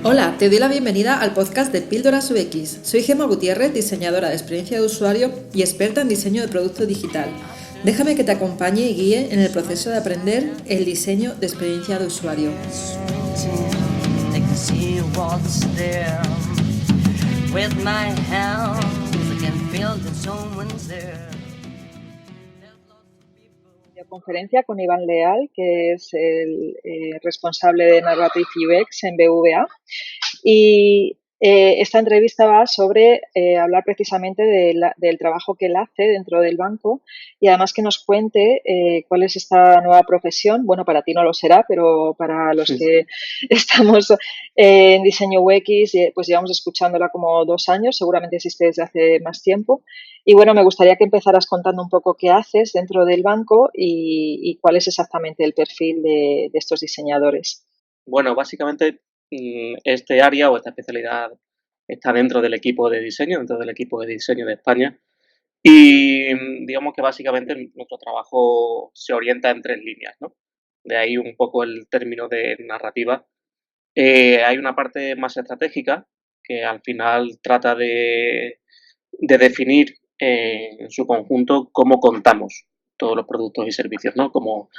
Hola, te doy la bienvenida al podcast de Píldoras UX. Soy Gemma Gutiérrez, diseñadora de experiencia de usuario y experta en diseño de producto digital. Déjame que te acompañe y guíe en el proceso de aprender el diseño de experiencia de usuario. Conferencia con Iván Leal, que es el responsable de Narrative UX en BVA. Y esta entrevista va sobre hablar precisamente del trabajo que él hace dentro del banco y además que nos cuente cuál es esta nueva profesión. Bueno, para ti no lo será, pero para los que estamos en diseño UX, pues llevamos escuchándola como 2 años, seguramente existe desde hace más tiempo. Y bueno, me gustaría que empezaras contando un poco qué haces dentro del banco y cuál es exactamente el perfil de estos diseñadores. Bueno, básicamente este área o esta especialidad está dentro del equipo de diseño de España y digamos que básicamente nuestro trabajo se orienta en 3 líneas, ¿no? De ahí un poco el término de narrativa. Hay una parte más estratégica que al final trata de definir en su conjunto cómo contamos todos los productos y servicios, ¿no? Cómo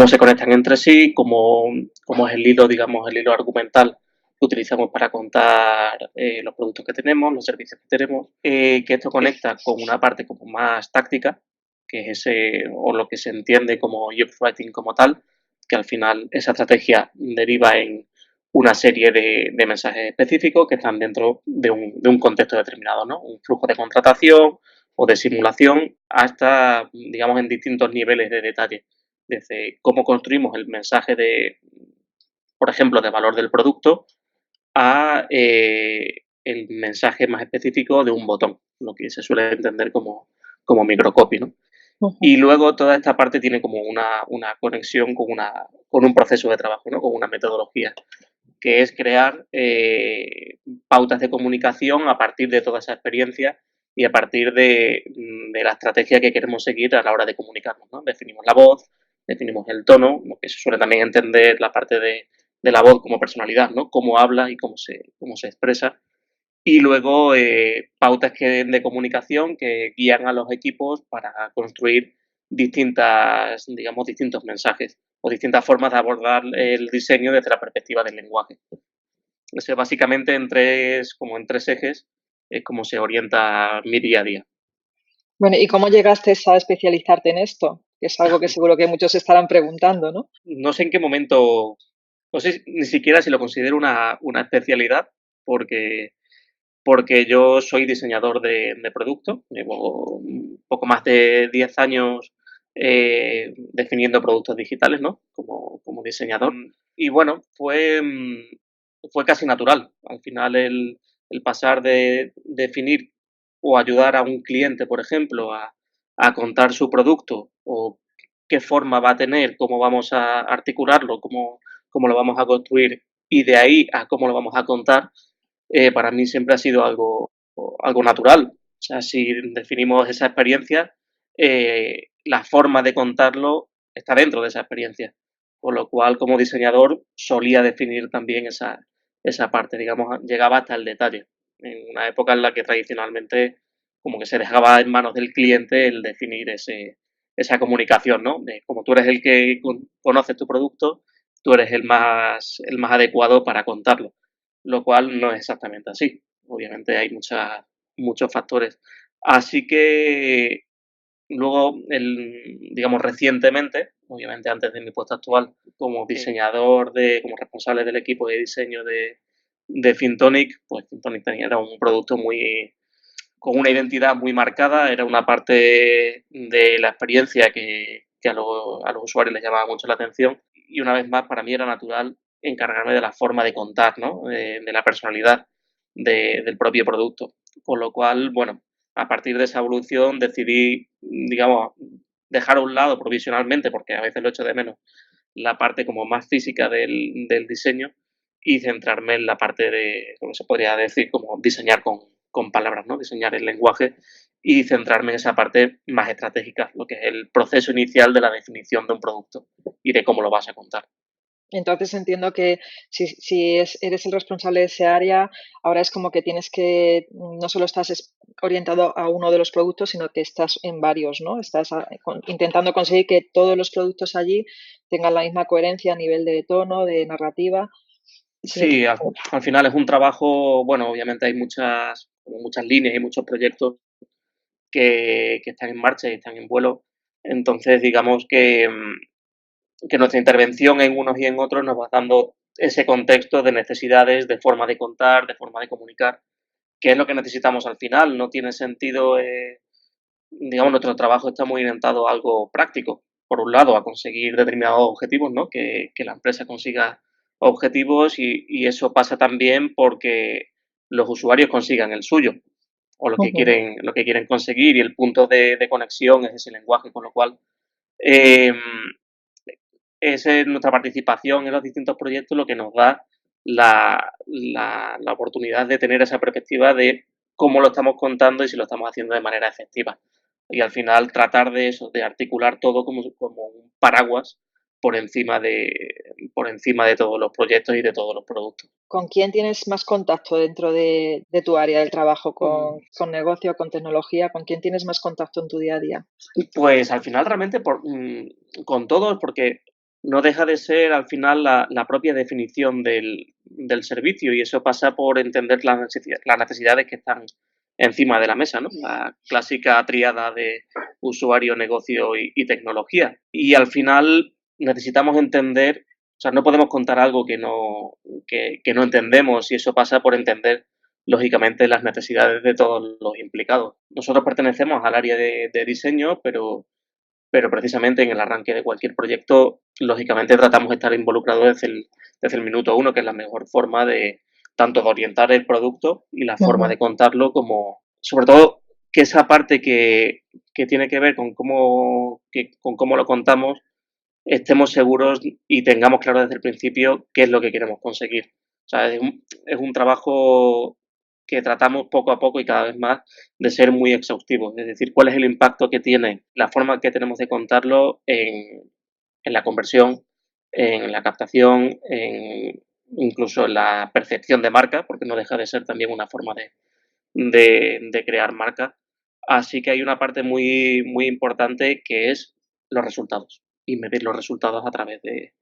se conectan entre sí, cómo es el hilo, digamos, el hilo argumental que utilizamos para contar los productos que tenemos, los servicios que tenemos, que esto conecta con una parte como más táctica, que es ese, o lo que se entiende como UX Writing como tal, que al final esa estrategia deriva en una serie de mensajes específicos que están dentro de un contexto determinado, ¿no? Un flujo de contratación o de simulación hasta, digamos, en distintos niveles de detalle. Desde cómo construimos el mensaje de, por ejemplo, de valor del producto a el mensaje más específico de un botón, lo que se suele entender como microcopy, ¿no? Y luego toda esta parte tiene como una conexión con un proceso de trabajo, ¿no? Con una metodología, que es crear pautas de comunicación a partir de toda esa experiencia y a partir de la estrategia que queremos seguir a la hora de comunicarnos, ¿no? Definimos la voz, definimos el tono, lo que se suele también entender la parte de la voz como personalidad, ¿no? Cómo habla y cómo se expresa. Y luego pautas de comunicación que guían a los equipos para construir distintos mensajes o distintas formas de abordar el diseño desde la perspectiva del lenguaje. Eso básicamente como en tres ejes es como se orienta mi día a día. Bueno, ¿y cómo llegaste a especializarte en esto? Que es algo que seguro que muchos se estarán preguntando, ¿no? No sé en qué momento, no sé ni siquiera si lo considero una especialidad, porque, porque yo soy diseñador de producto, llevo un poco más de 10 años definiendo productos digitales, ¿no? Como diseñador. Y bueno, fue casi natural. Al final el pasar de definir o ayudar a un cliente, por ejemplo, a contar su producto o qué forma va a tener, cómo vamos a articularlo, cómo lo vamos a construir y de ahí a cómo lo vamos a contar, para mí siempre ha sido algo natural. O sea, si definimos esa experiencia, la forma de contarlo está dentro de esa experiencia. Por lo cual, como diseñador, solía definir también esa parte, digamos, llegaba hasta el detalle. En una época en la que tradicionalmente como que se dejaba en manos del cliente el definir esa comunicación, ¿no? De como tú eres el que conoces tu producto, tú eres el más adecuado para contarlo, lo cual no es exactamente así. Obviamente hay muchos factores. Así que luego, digamos, recientemente, obviamente antes de mi puesto actual, como diseñador, como responsable del equipo de diseño de Fintonic, pues Fintonic era un producto con una identidad muy marcada, era una parte de la experiencia que a los usuarios les llamaba mucho la atención y una vez más para mí era natural encargarme de la forma de contar, ¿no? De la personalidad del propio producto. Con lo cual, bueno, a partir de esa evolución decidí, digamos, dejar a un lado provisionalmente, porque a veces lo echo de menos, la parte como más física del diseño y centrarme en la parte de, como se podría decir, como diseñar con palabras, ¿no? Diseñar el lenguaje y centrarme en esa parte más estratégica, lo que es el proceso inicial de la definición de un producto y de cómo lo vas a contar. Entonces entiendo que si eres el responsable de ese área, ahora es como que tienes que, no solo estás orientado a uno de los productos, sino que estás en varios, ¿no? Estás intentando conseguir que todos los productos allí tengan la misma coherencia a nivel de tono, de narrativa. Sí. Sí, al final es un trabajo, bueno, obviamente hay muchas líneas y muchos proyectos que están en marcha y están en vuelo. Entonces, digamos que nuestra intervención en unos y en otros nos va dando ese contexto de necesidades, de forma de contar, de forma de comunicar, que es lo que necesitamos al final. No tiene sentido, digamos, nuestro trabajo está muy orientado a algo práctico. Por un lado, a conseguir determinados objetivos, ¿no? Que la empresa consiga objetivos y eso pasa también porque los usuarios consigan el suyo o Ujú. lo que quieren conseguir y el punto de conexión es ese lenguaje, con lo cual eh, esa es nuestra participación en los distintos proyectos lo que nos da la oportunidad de tener esa perspectiva de cómo lo estamos contando y si lo estamos haciendo de manera efectiva. Y al final tratar de eso, de articular todo como un paraguas por encima por encima de todos los proyectos y de todos los productos. ¿Con quién tienes más contacto dentro de tu área del trabajo? Mm. ¿Con negocio, con tecnología? ¿Con quién tienes más contacto en tu día a día? Pues al final realmente con todos, porque no deja de ser al final la propia definición del servicio y eso pasa por entender las necesidades que están encima de la mesa, ¿no? La clásica tríada de usuario, negocio y tecnología. Y al final necesitamos entender, o sea, no podemos contar algo que no entendemos y eso pasa por entender lógicamente las necesidades de todos los implicados. Nosotros pertenecemos al área de diseño, pero precisamente en el arranque de cualquier proyecto, lógicamente tratamos de estar involucrados desde el minuto uno, que es la mejor forma de tanto de orientar el producto y la forma Ujú. de contarlo, como sobre todo que esa parte que tiene que ver con cómo lo contamos, estemos seguros y tengamos claro desde el principio qué es lo que queremos conseguir. O sea, es un trabajo que tratamos poco a poco y cada vez más de ser muy exhaustivo. Es decir, cuál es el impacto que tiene la forma que tenemos de contarlo en la conversión, en la captación, incluso en la percepción de marca, porque no deja de ser también una forma de crear marca. Así que hay una parte muy importante que es los resultados y medir los resultados a través de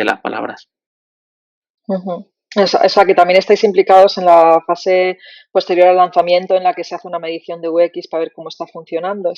las palabras. Ujú. O sea, que también estáis implicados en la fase posterior al lanzamiento en la que se hace una medición de UX para ver cómo está funcionando.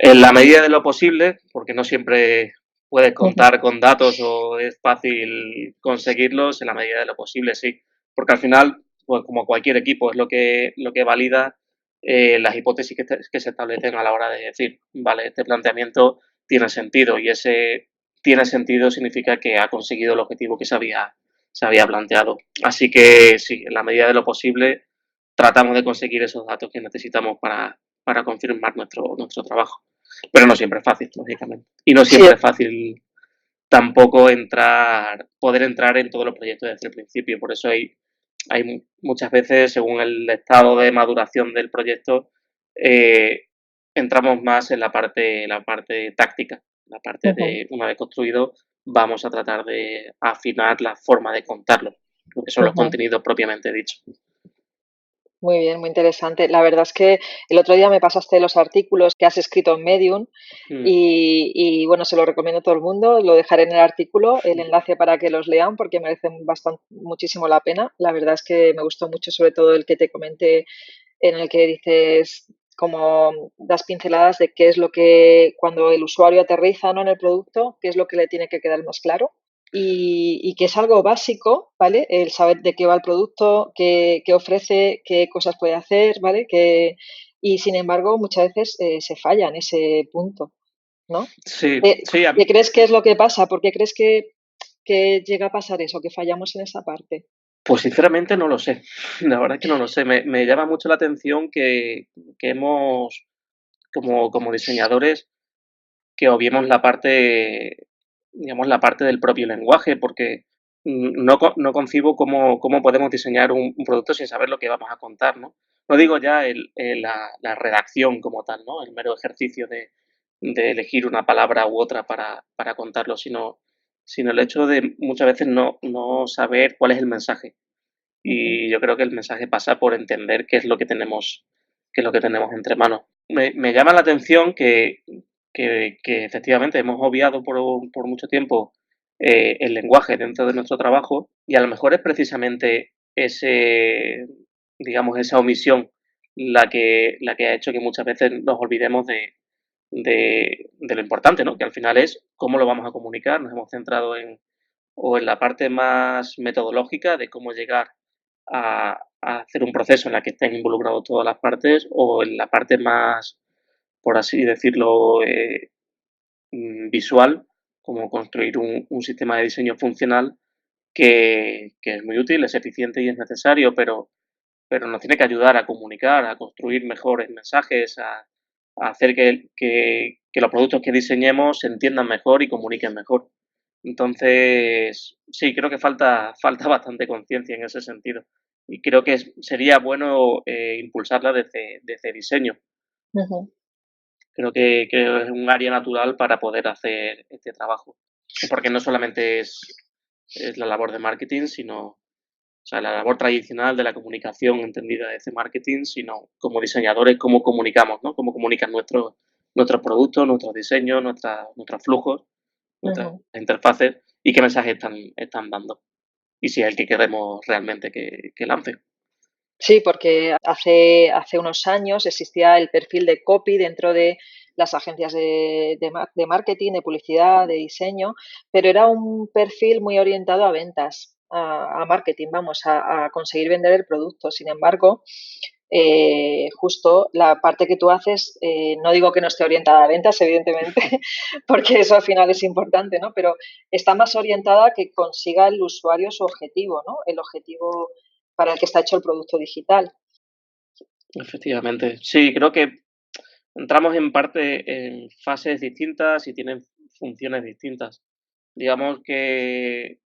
En la medida de lo posible, porque no siempre puedes Ujú, contar con datos o es fácil conseguirlos, en la medida de lo posible, sí. Porque al final, pues como cualquier equipo, es lo que valida las hipótesis que se establecen a la hora de decir, vale, este planteamiento tiene sentido y ese tiene sentido significa que ha conseguido el objetivo que se había planteado. Así que sí, en la medida de lo posible tratamos de conseguir esos datos que necesitamos para confirmar nuestro trabajo. Pero no siempre es fácil, lógicamente. Y no sí, siempre es fácil tampoco poder entrar en todos los proyectos desde el principio. Por eso hay muchas veces, según el estado de maduración del proyecto, eh, entramos más en la parte táctica, la parte ujú, de una vez construido, vamos a tratar de afinar la forma de contarlo, lo que son los ujú. contenidos propiamente dichos. Muy bien, muy interesante. La verdad es que el otro día me pasaste los artículos que has escrito en Medium Mm. y bueno, se lo recomiendo a todo el mundo. Lo dejaré en el artículo, el enlace para que los lean porque merecen muchísimo la pena. La verdad es que me gustó mucho, sobre todo el que te comenté en el que dices como das pinceladas de qué es lo que cuando el usuario aterriza, ¿no?, en el producto, qué es lo que le tiene que quedar más claro y que es algo básico, ¿vale? El saber de qué va el producto, qué ofrece, qué cosas puede hacer, ¿vale? Y sin embargo, muchas veces se falla en ese punto, ¿no? Sí, ¿Qué, sí, qué crees que es lo que pasa? ¿Por qué crees que llega a pasar eso, que fallamos en esa parte? pues sinceramente no lo sé. La verdad es que no lo sé. Me llama mucho la atención que hemos, como diseñadores, que obviemos la parte, digamos, la parte del propio lenguaje, porque no concibo cómo podemos diseñar un producto sin saber lo que vamos a contar, ¿no? No digo ya la redacción como tal, ¿no? El mero ejercicio de elegir una palabra u otra para contarlo, sino el hecho de muchas veces no saber cuál es el mensaje. Y yo creo que el mensaje pasa por entender qué es lo que tenemos entre manos. Me llama la atención que efectivamente hemos obviado por mucho tiempo el lenguaje dentro de nuestro trabajo y a lo mejor es precisamente digamos, esa omisión la que ha hecho que muchas veces nos olvidemos de lo importante, ¿no? Que al final es cómo lo vamos a comunicar. Nos hemos centrado o en la parte más metodológica de cómo llegar a hacer un proceso en la que estén involucrados todas las partes o en la parte más, por así decirlo, visual, como construir un sistema de diseño funcional que es muy útil, es eficiente y es necesario, pero nos tiene que ayudar a comunicar, a construir mejores mensajes, a hacer que los productos que diseñemos se entiendan mejor y comuniquen mejor. Entonces, sí, creo que falta bastante conciencia en ese sentido. Y creo que sería bueno impulsarla desde diseño. Ujú. Creo que es un área natural para poder hacer este trabajo. Porque no solamente es la labor de marketing, sino o sea, la labor tradicional de la comunicación entendida desde marketing, sino como diseñadores, cómo comunicamos, ¿no? Cómo comunican nuestros productos, nuestros diseños, nuestros flujos, nuestras Ujú. interfaces y qué mensaje están dando. Y si es el que queremos realmente que lance. Sí, porque hace unos años existía el perfil de copy dentro de las agencias de marketing, de publicidad, de diseño, pero era un perfil muy orientado a ventas, a marketing, vamos, a conseguir vender el producto. Sin embargo, justo la parte que tú haces, no digo que no esté orientada a ventas, evidentemente, porque eso al final es importante, ¿no? Pero está más orientada a que consiga el usuario su objetivo, ¿no? El objetivo para el que está hecho el producto digital. Efectivamente. Sí, creo que entramos en parte en fases distintas y tienen funciones distintas. Digamos que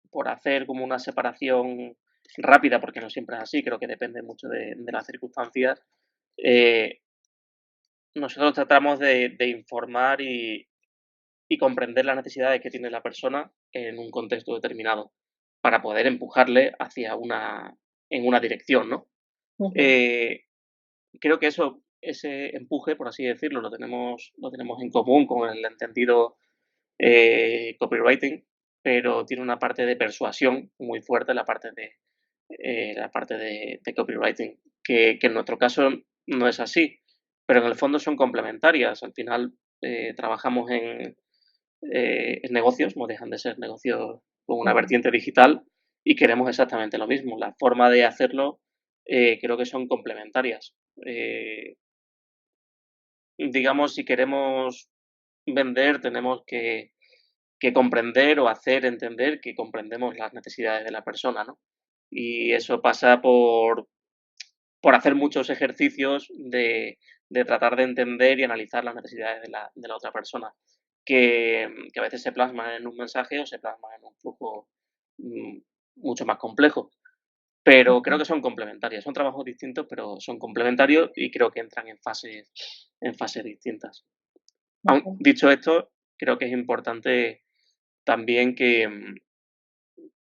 por hacer como una separación rápida, porque no siempre es así, creo que depende mucho de las circunstancias, eh, nosotros tratamos de informar y comprender las necesidades que tiene la persona en un contexto determinado para poder empujarle hacia en una dirección, ¿no? Ujú, Eh, Creo que ese empuje, por así decirlo, lo tenemos en común con el entendido copywriting, pero tiene una parte de persuasión muy fuerte, la parte de copywriting, que en nuestro caso no es así, pero en el fondo son complementarias. Al final trabajamos en negocios, no dejan de ser negocios con una ujú, vertiente digital y queremos exactamente lo mismo. La forma de hacerlo creo que son complementarias. Digamos, si queremos vender, tenemos que comprender o hacer entender que comprendemos las necesidades de la persona, ¿no? Y eso pasa por hacer muchos ejercicios de tratar de entender y analizar las necesidades de la otra persona, que a veces se plasman en un mensaje o se plasman en un flujo mm, mucho más complejo. Pero creo ujú, que son complementarias, son trabajos distintos, pero son complementarios y creo que entran en fases distintas. ujú. Dicho esto, creo que es importante también que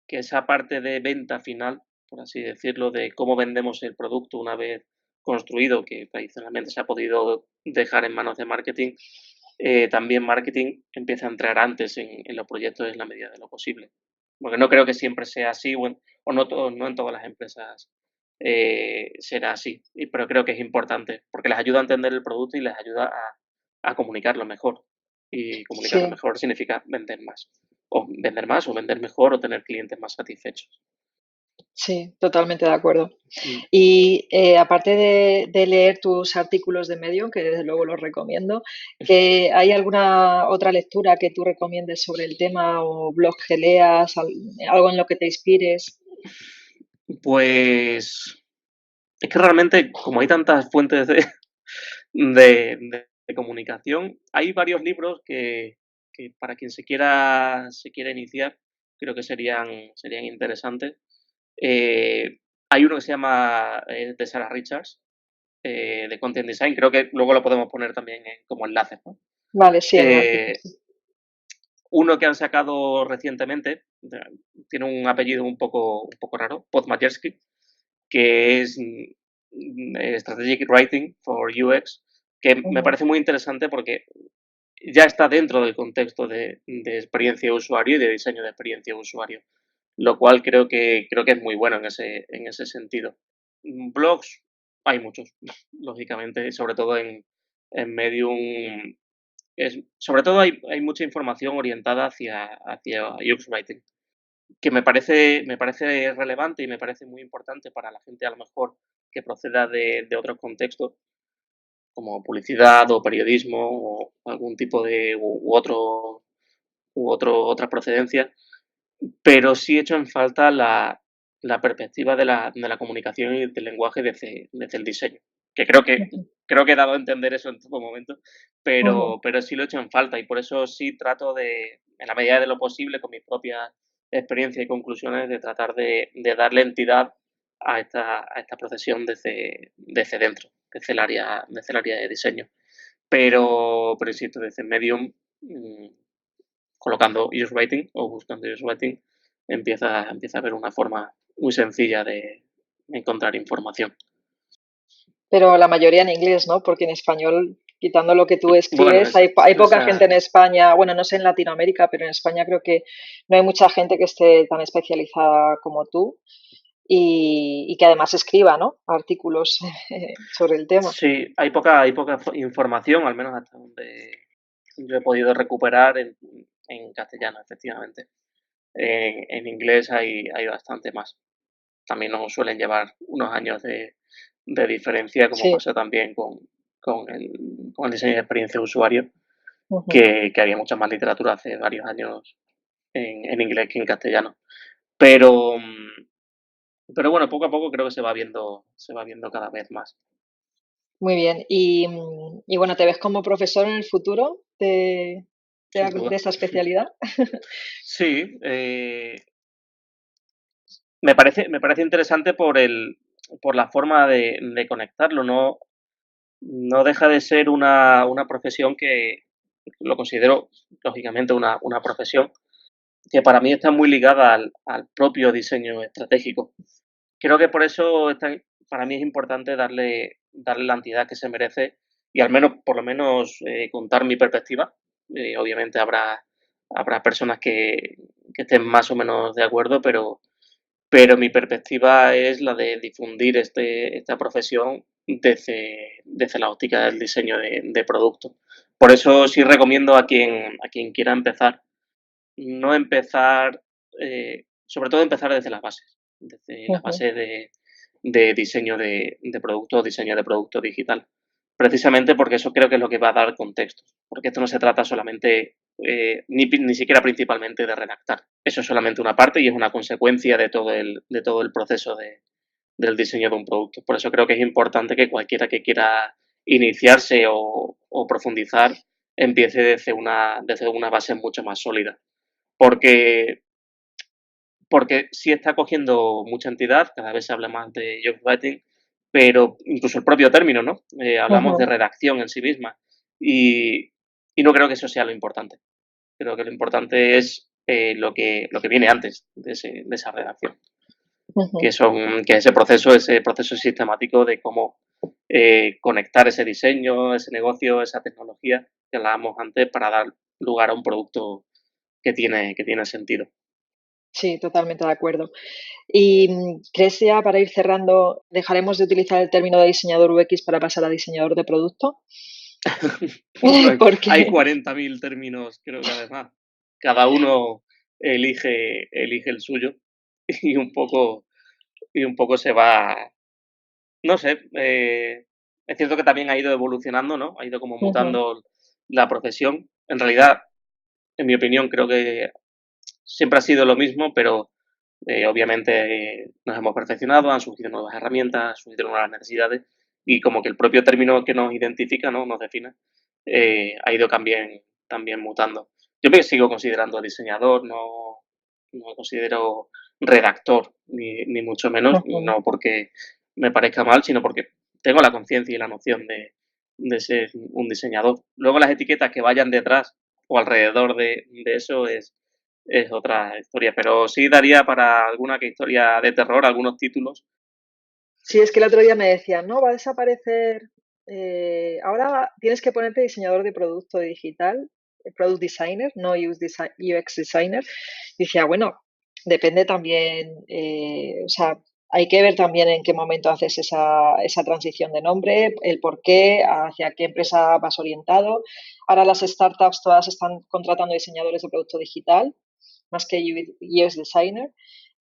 esa parte de venta final, por así decirlo, de cómo vendemos el producto una vez construido, que tradicionalmente se ha podido dejar en manos de marketing, también marketing empieza a entrar antes en los proyectos en la medida de lo posible. Porque no creo que siempre sea así, o no en todas las empresas será así, pero creo que es importante, porque les ayuda a entender el producto y les ayuda a comunicarlo mejor. Y comunicarlo Sí, mejor significa vender más o vender mejor o tener clientes más satisfechos. sí, totalmente de acuerdo. Mm. Y aparte de leer tus artículos de Medium, que desde luego los recomiendo, ¿hay alguna otra lectura que tú recomiendes sobre el tema o blog que leas, algo en lo que te inspires? Pues es que realmente, como hay tantas fuentes de comunicación, hay varios libros que para quien se quiera iniciar, creo que serían interesantes. Hay uno que se llama de Sarah Richards, de Content Design, creo que luego lo podemos poner también como enlaces, ¿no? Vale, sí, enlace. Eh, uno que han sacado recientemente, tiene un apellido un poco raro, Podmajersky, que es Strategic Writing for UX, que me Ujú. parece muy interesante porque ya está dentro del contexto de experiencia de usuario y de diseño de experiencia de usuario, lo cual creo que es muy bueno en ese sentido. Blogs hay muchos, lógicamente, sobre todo en Medium. Sobre todo hay mucha información orientada hacia UX Writing, que me parece relevante y me parece muy importante para la gente a lo mejor que proceda de otros contextos, como publicidad o periodismo o algún tipo de otra procedencia, pero sí echo en falta la perspectiva de la comunicación y del lenguaje desde el diseño, que Ujú. creo que he dado a entender eso en todo momento, Ujú. pero sí lo echo en falta y por eso sí trato en la medida de lo posible, con mis propias experiencias y conclusiones, de tratar de darle entidad a esta profesión desde dentro, desde el área de diseño. Pero insisto, desde Medium, mm, colocando user rating o buscando user rating, empieza a haber una forma muy sencilla de encontrar información. Pero la mayoría en inglés, ¿no? Porque en español, quitando lo que tú Bueno, escribes, hay poca gente esa, en España, bueno, no sé en Latinoamérica, pero en España creo que no hay mucha gente que esté tan especializada como tú y que además escriba, ¿no? Artículos sobre el tema. sí, hay poca información, al menos hasta donde yo he podido recuperar en castellano, efectivamente. En inglés hay bastante más. También nos suelen llevar unos años de diferencia, como Sí. pasa también con el diseño de experiencia de usuario, Ujú. que había mucha más literatura hace varios años en inglés que en castellano. Pero, pero bueno, poco a poco creo que se va viendo cada vez más, Muy bien. Y bueno, ¿te ves como profesor en el futuro sin de duda. esa especialidad? Sí, me parece interesante por la forma de conectarlo. No deja de ser una profesión que lo considero, lógicamente, una profesión que para mí está muy ligada al propio diseño estratégico. Creo que por eso para mí es importante darle la entidad que se merece y al menos, por lo menos, contar mi perspectiva. Obviamente habrá personas que estén más o menos de acuerdo, pero mi perspectiva es la de difundir esta profesión desde la óptica del diseño de producto. Por eso sí recomiendo a quien quiera empezar, no empezar, sobre todo empezar desde las bases, desde la Ujú. base de diseño de producto o diseño de producto digital. Precisamente porque eso creo que es lo que va a dar contexto. Porque esto no se trata solamente, ni siquiera principalmente de redactar. Eso es solamente una parte y es una consecuencia de todo el proceso del diseño de un producto. Por eso creo que es importante que cualquiera que quiera iniciarse o profundizar empiece desde una base mucho más sólida. Porque porque sí está cogiendo mucha entidad, cada vez se habla más de job writing, pero incluso el propio término, ¿no? Hablamos de Ujú. redacción en sí misma y, y no creo que eso sea lo importante. Creo que lo importante es lo que viene antes de esa redacción, Ujú. que ese proceso sistemático de cómo conectar ese diseño, ese negocio, esa tecnología que hablábamos antes para dar lugar a un producto que tiene sentido. Sí, totalmente de acuerdo. Y ¿crees ya para ir cerrando, dejaremos de utilizar el término de diseñador UX para pasar a diseñador de producto? Bueno, hay Porque 40.000 términos, creo que además. Cada uno elige el suyo y un poco se va. No sé, es cierto que también ha ido evolucionando, ¿no? Ha ido como ujú, mutando la profesión. En realidad, en mi opinión, creo que siempre ha sido lo mismo, pero obviamente nos hemos perfeccionado, han surgido nuevas herramientas, han surgido nuevas necesidades y como que el propio término que nos identifica, ¿no? Nos define, ha ido también mutando. Yo me sigo considerando diseñador, no me considero redactor, ni mucho menos, ujú. no porque me parezca mal, sino porque tengo la conciencia y la noción de ser un diseñador. Luego las etiquetas que vayan detrás o alrededor de eso es otra historia. Pero sí daría para alguna que historia de terror, algunos títulos. Sí, es que el otro día me decían, no, va a desaparecer. Ahora tienes que ponerte diseñador de producto digital, product designer, no UX designer. Y decía, bueno, depende también, o sea, hay que ver también en qué momento haces esa transición de nombre, el por qué, hacia qué empresa vas orientado. Ahora las startups todas están contratando diseñadores de producto digital, más que UX designer.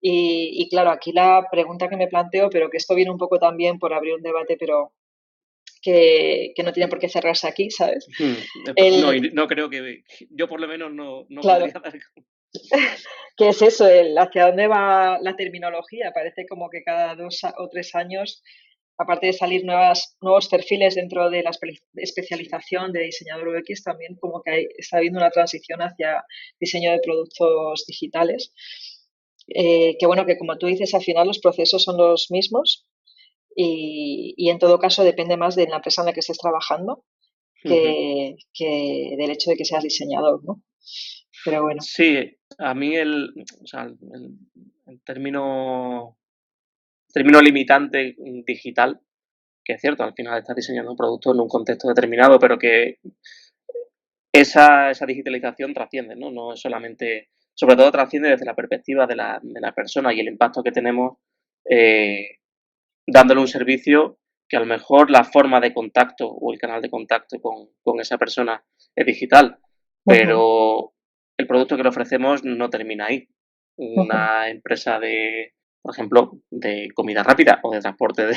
Y claro, aquí la pregunta que me planteo, pero que esto viene un poco también por abrir un debate, pero que no tiene por qué cerrarse aquí, ¿sabes? No, y no creo que yo por lo menos no Claro, podría dar. ¿qué es eso? ¿Hacia dónde va la terminología? Parece como que cada 2 o 3 años, aparte de salir nuevos perfiles dentro de la especialización de diseñador UX, también como que está habiendo una transición hacia diseño de productos digitales. Que bueno, que como tú dices, al final los procesos son los mismos y en todo caso depende más de la empresa en la que estés trabajando que del hecho de que seas diseñador, ¿no? Pero bueno. Sí, a mí el término limitante digital, que es cierto, al final estás diseñando un producto en un contexto determinado, pero que esa digitalización trasciende, ¿no? No es solamente, sobre todo trasciende desde la perspectiva de la persona y el impacto que tenemos dándole un servicio que a lo mejor la forma de contacto o el canal de contacto con esa persona es digital, pero el producto que le ofrecemos no termina ahí. Una empresa por ejemplo, de comida rápida o de transporte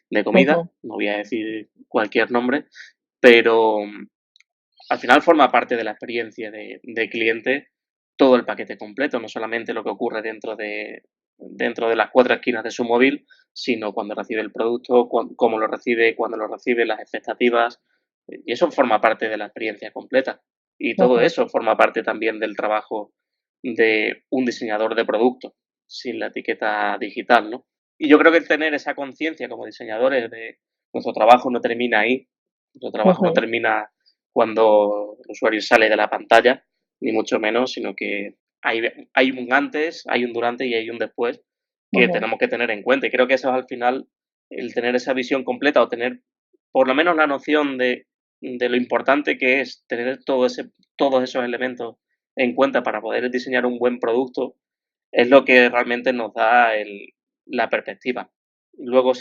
de comida, no voy a decir cualquier nombre, pero al final forma parte de la experiencia de cliente todo el paquete completo, no solamente lo que ocurre dentro de las 4 esquinas de su móvil, sino cuando recibe el producto, cómo lo recibe, cuándo lo recibe, las expectativas. Y eso forma parte de la experiencia completa. Y todo eso forma parte también del trabajo de un diseñador de producto, sin la etiqueta digital, ¿no? Y yo creo que el tener esa conciencia como diseñadores de nuestro trabajo no termina ahí, nuestro trabajo no termina cuando el usuario sale de la pantalla, ni mucho menos, sino que hay un antes, hay un durante y hay un después que tenemos que tener en cuenta. Y creo que eso es al final el tener esa visión completa o tener por lo menos la noción de lo importante que es tener todos esos elementos en cuenta para poder diseñar un buen producto, es lo que realmente nos da la perspectiva. Luego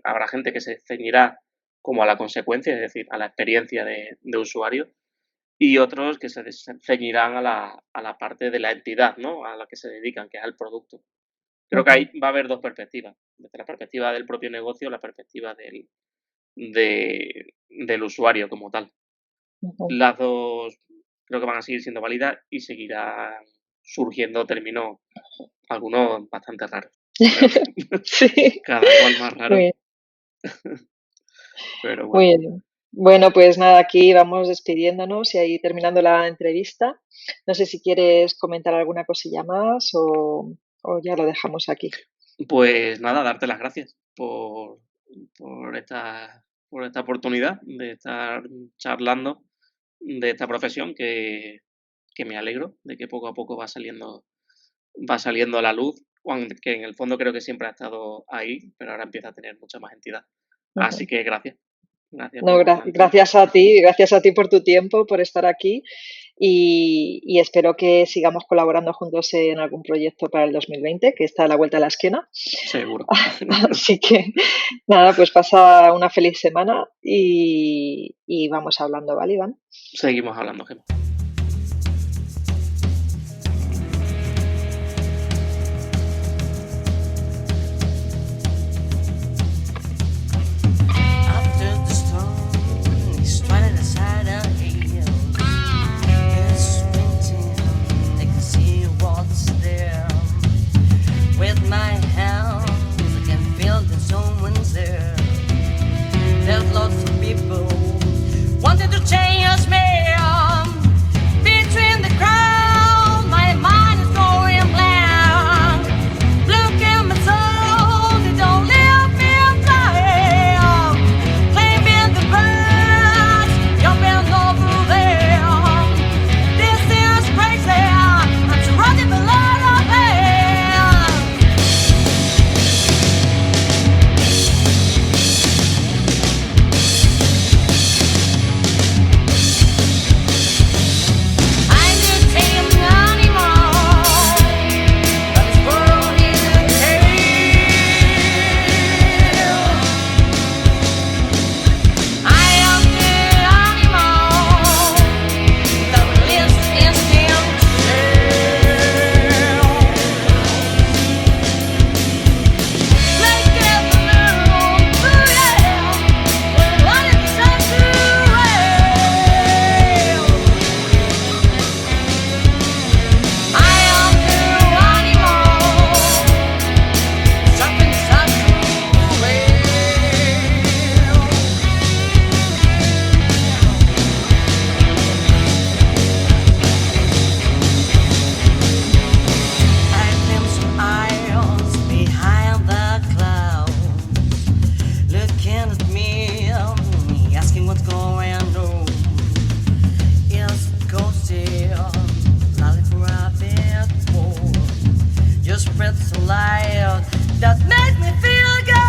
habrá gente que se ceñirá como a la consecuencia, es decir, a la experiencia de usuario, y otros que se ceñirán a la parte de la entidad, ¿no? A la que se dedican, que es al producto. Creo que ahí va a haber dos perspectivas, desde la perspectiva del propio negocio, la perspectiva del usuario como tal. Las dos creo que van a seguir siendo válidas y seguirán surgiendo términos, algunos bastante raros. Sí. Cada cual más raro. Muy Pero bueno. Muy bien. Bueno, pues nada, aquí vamos despidiéndonos y ahí terminando la entrevista. No sé si quieres comentar alguna cosilla más o ya lo dejamos aquí. Pues nada, darte las gracias por esta oportunidad de estar charlando de esta profesión que me alegro de que poco a poco va saliendo a la luz, que en el fondo creo que siempre ha estado ahí, pero ahora empieza a tener mucha más entidad. Así que gracias. Gracias No, por la gracias a ti por tu tiempo, por estar aquí y espero que sigamos colaborando juntos en algún proyecto para el 2020, que está a la vuelta de la esquina. Seguro. Así que nada, pues pasa una feliz semana y vamos hablando, ¿vale, Iván? Seguimos hablando, Gemma. Wanted to change me. just breathes so light that makes me feel good.